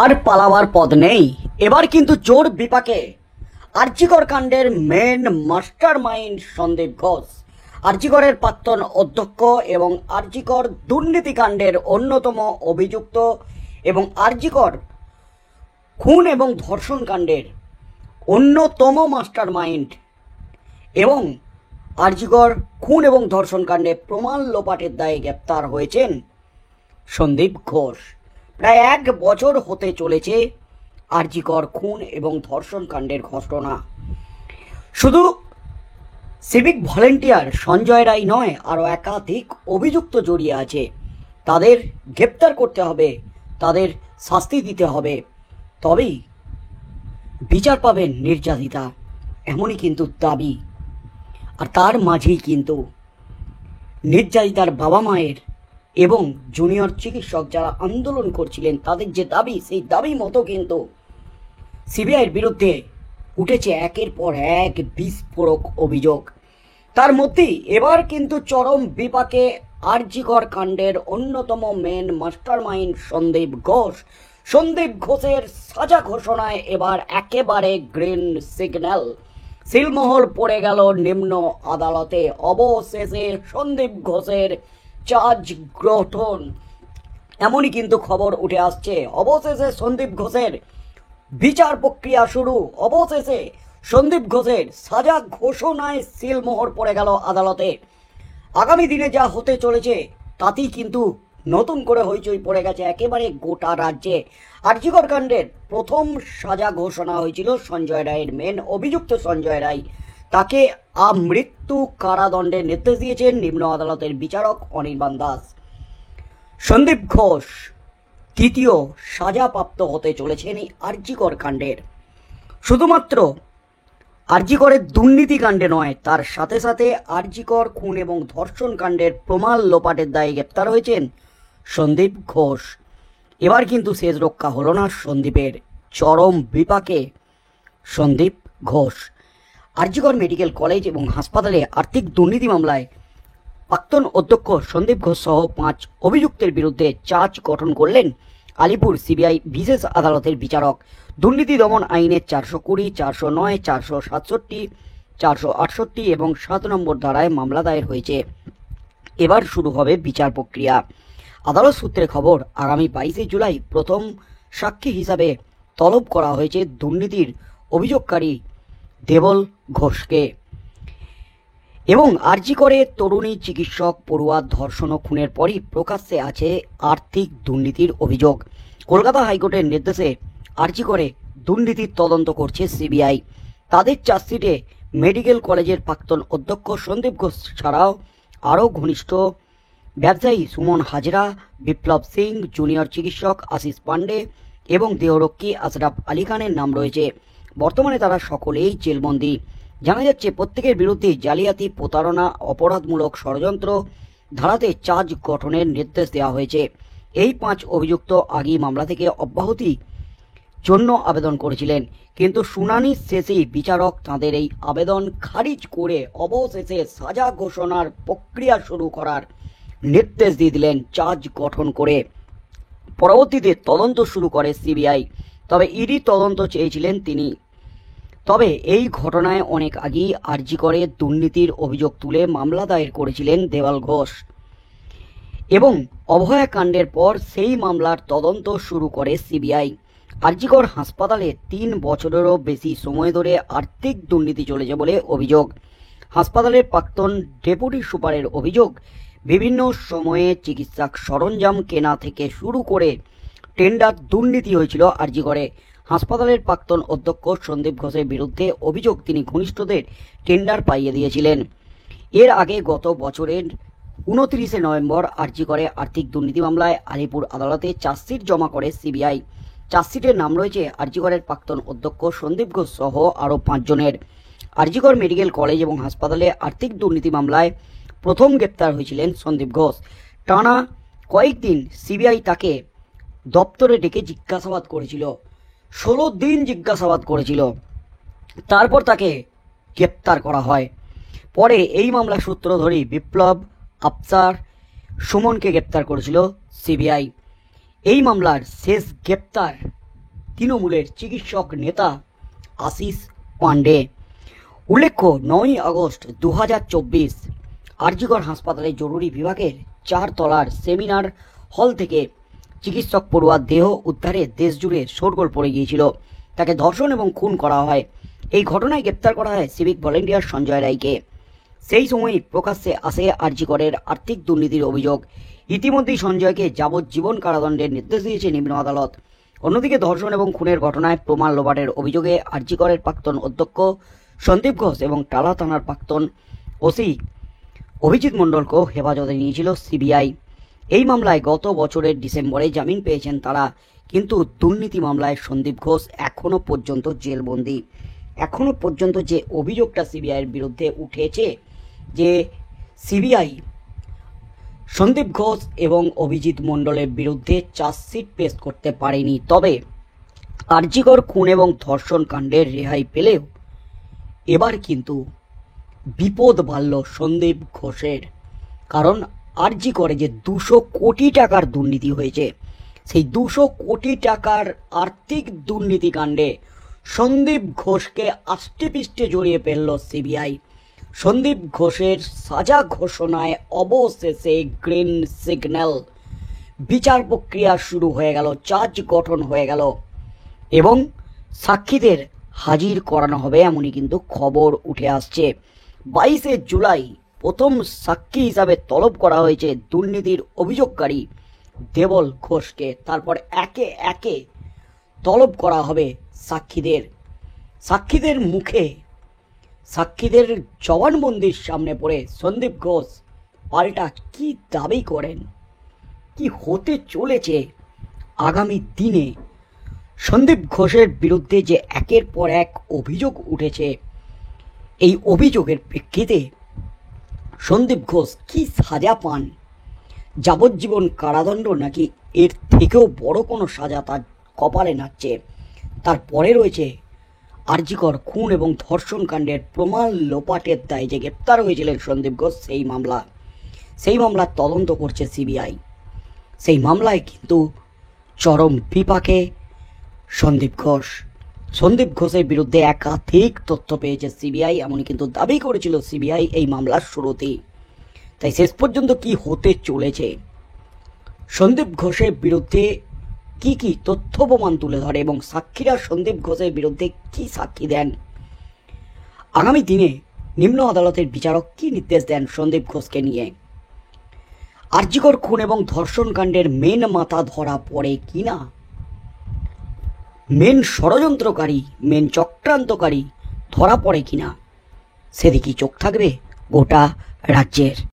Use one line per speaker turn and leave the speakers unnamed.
আর পালাবার পথ নেই। এবার কিন্তু জোর বিপাকে আরজিকর কাণ্ডের main mastermind Sandip Ghosh, আরজিকরের প্রাক্তন অধ্যক্ষ এবং আরজিকর দুর্নীতিকাণ্ডের অন্যতম অভিযুক্ত এবং আরজিকর খুন এবং ধর্ষণ কাণ্ডের অন্যতম মাস্টার মাইন্ড এবং আরজিকর খুন এবং ধর্ষণ কাণ্ডে প্রমাণ লোপাটের দায়ে গ্রেপ্তার হয়েছেন সন্দীপ ঘোষ। প্রায় 1 বছর হতে চলেছে আরজিকর খুন এবং ধর্ষণ কাণ্ডের ঘটনা। শুধু সিভিক ভলেন্টিয়ার সঞ্জয় রায় নয়, আরও একাধিক অভিযুক্ত জড়িয়ে আছে। তাদের গ্রেপ্তার করতে হবে, তাদের শাস্তি দিতে হবে, তবেই বিচার পাবেন নির্যাতিতা, এমনই কিন্তু দাবি। আর তার মাঝেই কিন্তু নির্যাতিতার বাবা মায়ের এবং জুনিয়র চিকিৎসক যারা আন্দোলন করছিলেন তাদের যে দাবি, সেই দাবি মতো কিন্তু সিবিআইয়ের বিরুদ্ধে উঠেছে একের পর এক বিস্ফোরক অভিযোগ। তার মধ্যেই এবার কিন্তু চরম বিপাকে আরজিকর কাণ্ডের অন্যতম main mastermind Sandip Ghosh. Sandip ঘোষের সাজা ঘোষণায় এবার একেবারে গ্রিন সিগন্যাল, সিলমোহর পড়ে গেল নিম্ন আদালতে। অবশেষে সন্দীপ ঘোষের চার্জ গঠন, এমনই কিন্তু খবর উঠে আসছে। অবশেষে সন্দীপ ঘোষের বিচার প্রক্রিয়া শুরু। অবশেষে সন্দীপ ঘোষের সাজা ঘোষণায় সিলমোহর পড়ে গেল আদালতে। আগামী দিনে যা হতে চলেছে তাতেই কিন্তু নতুন করে হইচই পড়ে গেছে একেবারে গোটা রাজ্যে। আরজিকর কাণ্ডের প্রথম সাজা ঘোষণা হয়েছিল সঞ্জয় রায়ের, মেন অভিযুক্ত সঞ্জয় রায়। তাকে আমৃত্যু কারাদণ্ডের নির্দেশ দিয়েছেন নিম্ন আদালতের বিচারক অনির্বাণ দাস। সন্দীপ ঘোষ তৃতীয় সাজাপ্রাপ্ত হতে চলেছেন এই আরজিকর কাণ্ডের। শুধুমাত্র আরজিকরের দুর্নীতি কাণ্ডে নয়, তার সাথে সাথে আরজিকর খুন এবং ধর্ষণ কাণ্ডের প্রমাণ লোপাটের দায়ে গ্রেপ্তার হয়েছেন সন্দীপ ঘোষ। এবার কিন্তু শেষ রক্ষা হলো না সন্দীপের, চরম বিপাকে সন্দীপ ঘোষ। আরজিকর মেডিকেল কলেজ এবং হাসপাতালে আর্থিক দুর্নীতি মামলায় প্রাক্তন অধ্যক্ষ সন্দীপ ঘোষ সহ 5 অভিযুক্তের বিরুদ্ধে চার্জ গঠন করলেন আলিপুর সিবিআই বিশেষ আদালতের বিচারক। দুর্নীতি দমন আইনের 420, 409, 467, 468 এবং 7 নম্বর ধারায় মামলা দায়ের হয়েছে। এবার শুরু হবে বিচার প্রক্রিয়া। আদালত সূত্রে খবর, আগামী 22 জুলাই প্রথম সাক্ষী হিসাবে তলব করা হয়েছে দুর্নীতির অভিযোগকারী দেবল ঘোষকে। এবং আরজিকরে তরুণী চিকিৎসক পড়ুয়ার ধর্ষণ ও খুনের পরই প্রকাশ্যে আছে আর্থিক দুর্নীতির অভিযোগ। কলকাতা হাইকোর্টের নির্দেশে আরজিকরে দুর্নীতির তদন্ত করছে সিবিআই। তাদের চার্জশিটে মেডিকেল কলেজের প্রাক্তন অধ্যক্ষ সন্দীপ ঘোষ ছাড়াও আরও ঘনিষ্ঠ ব্যবসায়ী সুমন হাজরা, বিপ্লব সিং, জুনিয়র চিকিৎসক আশিস পান্ডে এবং দেহরক্ষী আশরাফ আলী খানের নাম রয়েছে। বর্তমানে তারা সকলেই জেলবন্দি। জানা যাচ্ছে প্রত্যেকের বিরুদ্ধে জালিয়াতি, প্রতারণা, অপরাধমূলক ষড়যন্ত্র ধারাতে চার্জ গঠনের নির্দেশ দেওয়া হয়েছে। এই 5 অভিযুক্ত আগেই মামলা থেকে অব্যাহতি জন্য আবেদন করেছিলেন, কিন্তু শুনানির শেষেই বিচারক তাদের এই আবেদন খারিজ করে অবশেষে সাজা ঘোষণার প্রক্রিয়া শুরু করার নির্দেশ দিয়ে দিলেন চার্জ গঠন করে। পরবর্তীতে তদন্ত শুরু করে সিবিআই। তবে ইডি তদন্ত চেয়েছিলেন তিনি। তবে এই ঘটনায় অনেক আগেই আরজিকরে দুর্নীতির অভিযোগ তুলে মামলা দায়ের করেছিলেন দেবল ঘোষ এবং অভয়া কাণ্ডের পর সেই মামলার তদন্ত শুরু করে সিবিআই। আরজিকর হাসপাতালে 3 বছরেরও বেশি সময় ধরে আর্থিক দুর্নীতি চলেছে বলে অভিযোগ। হাসপাতালের প্রাক্তন ডেপুটি সুপারের অভিযোগ, বিভিন্ন সময়ে চিকিৎসা সরঞ্জাম কেনা থেকে শুরু করে টেন্ডার দুর্নীতি হয়েছিল আরজিকরে। হাসপাতালের প্রাক্তন অধ্যক্ষ সন্দীপ ঘোষের বিরুদ্ধে অভিযোগ, তিনি ঘনিষ্ঠদের টেন্ডার পাইয়ে দিয়েছিলেন। এর আগে গত বছরের 29 নভেম্বর আরজিকরে আর্থিক দুর্নীতি মামলায় আলিপুর আদালতে চার্জশিট জমা করে সিবিআই। চার্জশিটের নাম রয়েছে আরজিকরের প্রাক্তন অধ্যক্ষ সন্দীপ ঘোষ সহ আরও 5 জনের। আরজিকর মেডিকেল কলেজ এবং হাসপাতালে আর্থিক দুর্নীতি মামলায় প্রথম গ্রেপ্তার হয়েছিলেন সন্দীপ ঘোষ। টানা কয়েকদিন সিবিআই তাকে দপ্তরে ডেকে জিজ্ঞাসাবাদ করেছিল, 16 দিন জিজ্ঞাসাবাদ করেছিল। তারপর তাকে গ্রেপ্তার করা হয়। পরে এই মামলা সূত্র ধরেই বিপ্লব, আফসার, সুমনকে গ্রেপ্তার করেছিল সিবিআই। এই মামলার শেষ গ্রেপ্তার তৃণমূলের চিকিৎসক নেতা আশিস পান্ডে। উল্লেখ্য, 9ই আগস্ট 2024 আরজিকর হাসপাতালে জরুরি বিভাগের 4 তলার সেমিনার হল থেকে চিকিৎসক পড়ুয়ার দেহ উদ্ধারে দেশজুড়ে শোরগোল পড়ে গিয়েছিল। তাকে ধর্ষণ এবং খুন করা হয়। এই ঘটনায় গ্রেপ্তার করা হয় সিভিক ভলেন্টিয়ার সঞ্জয় রায়কে। সেই সময় প্রকাশ্যে আসে আরজিকরের আর্থিক দুর্নীতির অভিযোগ। ইতিমধ্যেই সঞ্জয়কে যাবজ্জীবন কারাদণ্ডের নির্দেশ দিয়েছে নিম্ন আদালত। অন্যদিকে ধর্ষণ এবং খুনের ঘটনায় প্রমাণ লোপাটের অভিযোগে আরজিকরের প্রাক্তন অধ্যক্ষ সন্দীপ ঘোষ এবং টালা থানার প্রাক্তন ওসি অভিজিৎ মণ্ডলকেও হেফাজতে নিয়েছিল সিবিআই। এই মামলায় গত বছরের ডিসেম্বরে জামিন পেয়েছেন তারা, কিন্তু দুর্নীতি মামলায় সন্দীপ ঘোষ এখনো পর্যন্ত জেলবন্দি। এখনো পর্যন্ত যে অভিযোগটা সিবিআইয়ের বিরুদ্ধে উঠেছে যে সিবিআই সন্দীপ ঘোষ এবং অভিজিৎ মণ্ডলের বিরুদ্ধে চার্জশিট পেশ করতে পারেনি, তবে আরজিকর খুন এবং ধর্ষণ কাণ্ডের রেহাই পেলেও এবার কিন্তু বিপদ বাড়ল সন্দীপ ঘোষের। কারণ আরজিকরে যে 200 কোটি টাকার দুর্নীতি হয়েছে, সেই 200 কোটি টাকার আর্থিক দুর্নীতি কাণ্ডে সন্দীপ ঘোষকে আষ্টেপৃষ্টে জড়িয়ে ফেলল সিবিআই। সন্দীপ ঘোষের সাজা ঘোষণায় অবশেষে গ্রিন সিগন্যাল। বিচার প্রক্রিয়া শুরু হয়ে গেল, চার্জ গঠন হয়ে গেল এবং সাক্ষীদের হাজির করানো হবে এমনই কিন্তু খবর উঠে আসছে। 22শে জুলাই প্রথম সাক্ষী হিসাবে তলব করা হয়েছে দুর্নীতির অভিযোগকারী দেবল ঘোষকে। তারপর একে একে তলব করা হবে সাক্ষীদের মুখে, সাক্ষীদের জবানবন্দির সামনে পড়ে সন্দীপ ঘোষ পাল্টা কি দাবি করেন, কি হতে চলেছে আগামী দিনে। সন্দীপ ঘোষের বিরুদ্ধে যে একের পর এক অভিযোগ উঠেছে, এই অভিযোগের প্রেক্ষিতে সন্দীপ ঘোষ কি সাজা পান, যাবজ্জীবন কারাদণ্ড নাকি এর থেকেও বড় কোনো সাজা তার কপালে নাচছে। তারপরে রয়েছে আরজিকর খুন এবং ধর্ষণ কাণ্ডের প্রমাণ লোপাটের দায়ে যে গ্রেপ্তার হয়েছিলেন সন্দীপ ঘোষ, সেই মামলার তদন্ত করছে সিবিআই। সেই মামলায় কিন্তু চরম বিপাকে সন্দীপ ঘোষের বিরুদ্ধে একাধিক তথ্য পেয়েছে সিবিআই, এমনই কিন্তু দাবি করেছিল সিবিআই এই মামলার শুরুতেই। তাই শেষ পর্যন্ত কি হতে চলেছে, সন্দীপ ঘোষের বিরুদ্ধে কি কি তথ্য প্রমাণ তুলে ধরে এবং সাক্ষীরা সন্দীপ ঘোষের বিরুদ্ধে কি সাক্ষী দেন, আগামী দিনে নিম্ন আদালতের বিচারক কি নির্দেশ দেন সন্দীপ ঘোষকে নিয়ে, আরজিকর খুন এবং ধর্ষণ কাণ্ডের মেন মাথা ধরা পড়ে কিনা, মেন ষড়যন্ত্রকারী, মেন চক্রান্তকারী ধরা পড়ে কিনা, সেদিকেই চোখ থাকবে গোটা রাজ্যের।